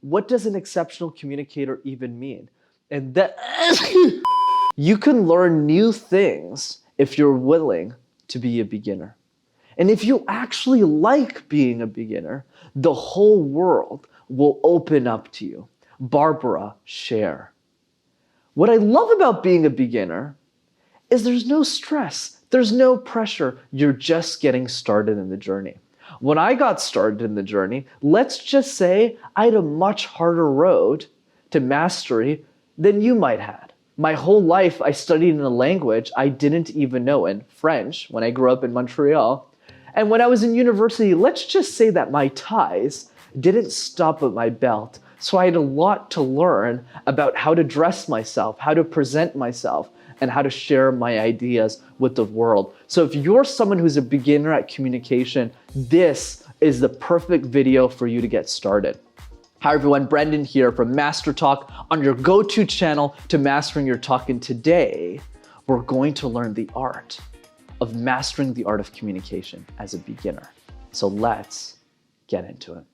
what does an exceptional communicator even mean? And that you can learn new things if you're willing to be a beginner. And if you actually like being a beginner, the whole world will open up to you. Barbara, share. What I love about being a beginner is there's no stress, there's no pressure. You're just getting started in the journey. When I got started in the journey, let's just say I had a much harder road to mastery than you might have. My whole life, I studied in a language I didn't even know, in French, when I grew up in Montreal. And when I was in university, let's just say that my ties didn't stop at my belt. So I had a lot to learn about how to dress myself, how to present myself, and how to share my ideas with the world. So if you're someone who's a beginner at communication, this is the perfect video for you to get started. Hi everyone, Brendan here from Master Talk, on your go-to channel to mastering your talk. And today, we're going to learn the art of mastering the art of communication as a beginner. So let's get into it.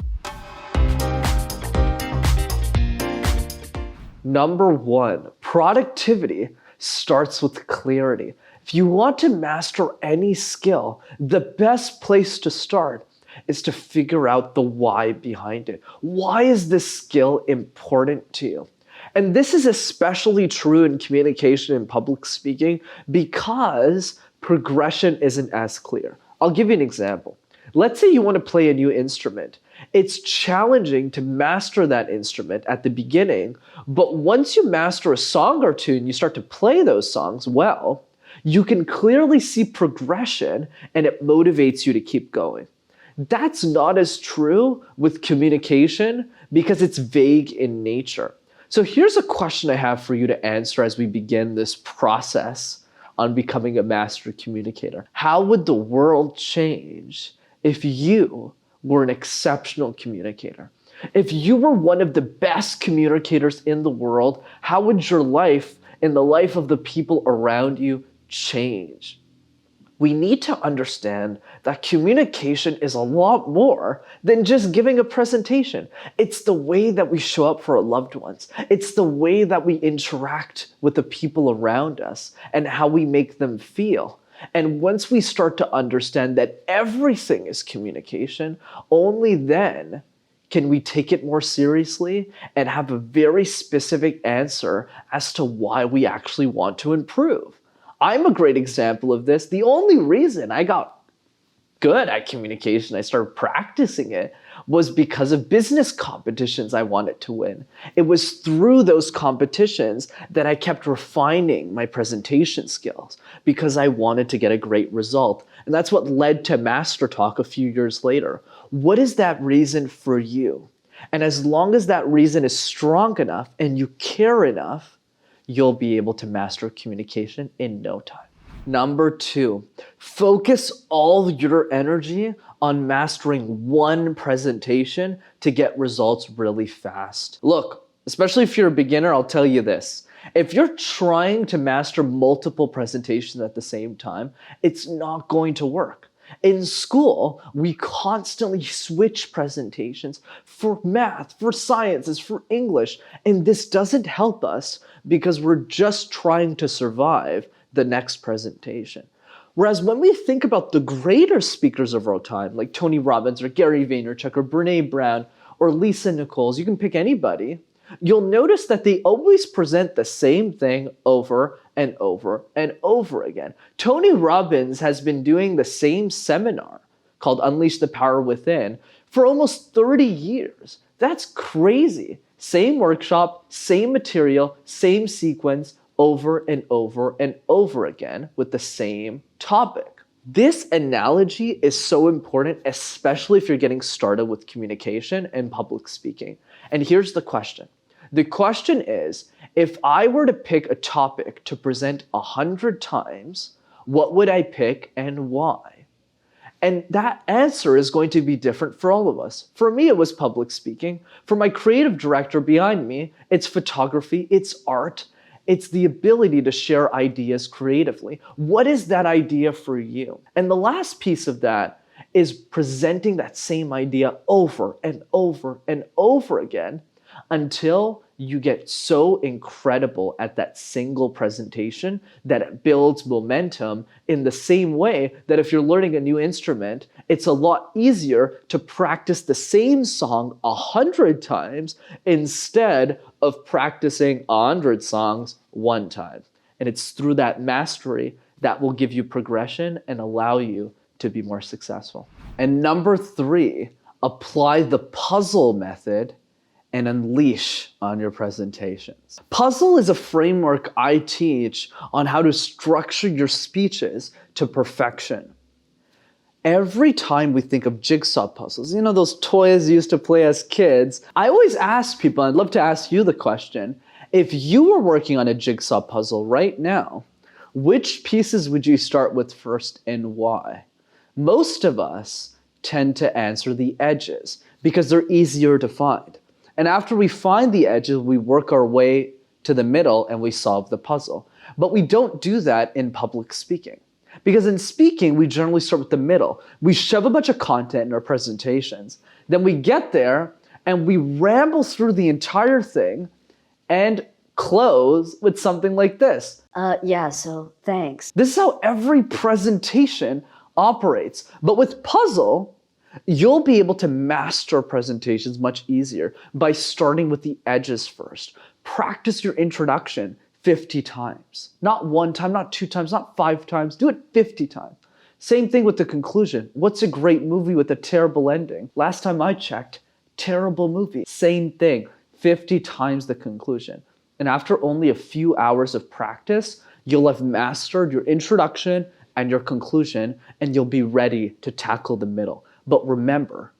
Number one, productivity starts with clarity. If you want to master any skill, the best place to start is to figure out the why behind it. Why is this skill important to you? And this is especially true in communication and public speaking because progression isn't as clear. I'll give you an example. Let's say you want to play a new instrument. It's challenging to master that instrument at the beginning, but once you master a song or two and you start to play those songs well, you can clearly see progression and it motivates you to keep going. That's not as true with communication because it's vague in nature. So here's a question I have for you to answer as we begin this process on becoming a master communicator. How would the world change if you were an exceptional communicator? If you were one of the best communicators in the world, how would your life and the life of the people around you change? We need to understand that communication is a lot more than just giving a presentation. It's the way that we show up for our loved ones. It's the way that we interact with the people around us and how we make them feel. And once we start to understand that everything is communication, only then can we take it more seriously and have a very specific answer as to why we actually want to improve. I'm a great example of this. The only reason I got good at communication, I started practicing it, was because of business competitions I wanted to win. It was through those competitions that I kept refining my presentation skills because I wanted to get a great result. And that's what led to Master Talk a few years later. What is that reason for you? And as long as that reason is strong enough and you care enough, you'll be able to master communication in no time. Number two, focus all your energy on mastering one presentation to get results really fast. Look, especially if you're a beginner, I'll tell you this. If you're trying to master multiple presentations at the same time, it's not going to work. In school, we constantly switch presentations for math, for sciences, for English, and this doesn't help us because we're just trying to survive the next presentation. Whereas when we think about the greater speakers of our time, like Tony Robbins or Gary Vaynerchuk or Brene Brown or Lisa Nichols, you can pick anybody, you'll notice that they always present the same thing over and over and over again. Tony Robbins has been doing the same seminar called Unleash the Power Within for almost 30 years. That's crazy. Same workshop, same material, same sequence, over and over and over again with the same topic. This analogy is so important, especially if you're getting started with communication and public speaking. And here's the question. The question is, if I were to pick a topic to present 100 times, what would I pick and why? And that answer is going to be different for all of us. For me, it was public speaking. For my creative director behind me, it's photography, it's art, it's the ability to share ideas creatively. What is that idea for you? And the last piece of that is presenting that same idea over and over and over again until you get so incredible at that single presentation that it builds momentum in the same way that if you're learning a new instrument, it's a lot easier to practice the same song 100 times instead of practicing 100 songs one time. And it's through that mastery that will give you progression and allow you to be more successful. And number 3, apply the puzzle method and unleash on your presentations. Puzzle is a framework I teach on how to structure your speeches to perfection. Every time we think of jigsaw puzzles, you know, those toys you used to play as kids, I always ask people, I'd love to ask you the question, if you were working on a jigsaw puzzle right now, which pieces would you start with first and why? Most of us tend to answer the edges because they're easier to find. And after we find the edges, we work our way to the middle and we solve the puzzle. But we don't do that in public speaking. Because in speaking, we generally start with the middle. We shove a bunch of content in our presentations. Then we get there and we ramble through the entire thing and close with something like this. So thanks. This is how every presentation operates. But with puzzle, you'll be able to master presentations much easier by starting with the edges first. Practice your introduction 50 times. Not 1 time, not 2 times, not 5 times. Do it 50 times. Same thing with the conclusion. What's a great movie with a terrible ending? Last time I checked, terrible movie. Same thing, 50 times the conclusion. And after only a few hours of practice, you'll have mastered your introduction and your conclusion, and you'll be ready to tackle the middle. But remember,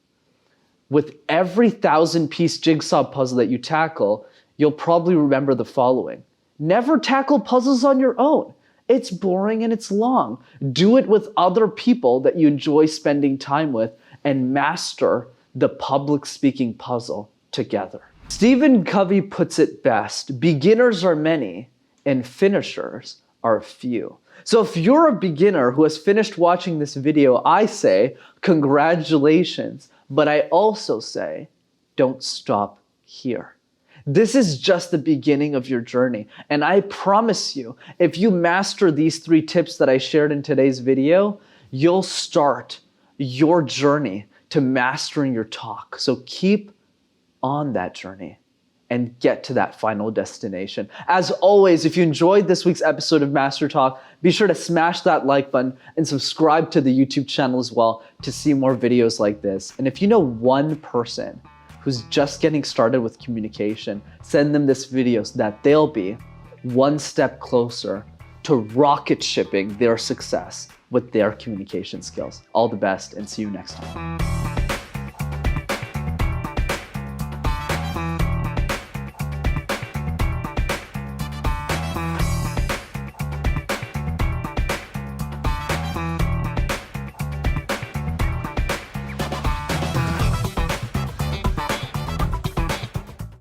with every 1,000-piece jigsaw puzzle that you tackle, you'll probably remember the following. Never tackle puzzles on your own. It's boring and it's long. Do it with other people that you enjoy spending time with and master the public speaking puzzle together. Stephen Covey puts it best, beginners are many and finishers are few. So if you're a beginner who has finished watching this video, I say, congratulations. But I also say, don't stop here. This is just the beginning of your journey. And I promise you, if you master these 3 tips that I shared in today's video, you'll start your journey to mastering your talk. So keep on that journey and get to that final destination. As always, if you enjoyed this week's episode of Master Talk, be sure to smash that like button and subscribe to the YouTube channel as well to see more videos like this. And if you know one person who's just getting started with communication, send them this video so that they'll be one step closer to rocket shipping their success with their communication skills. All the best and see you next time.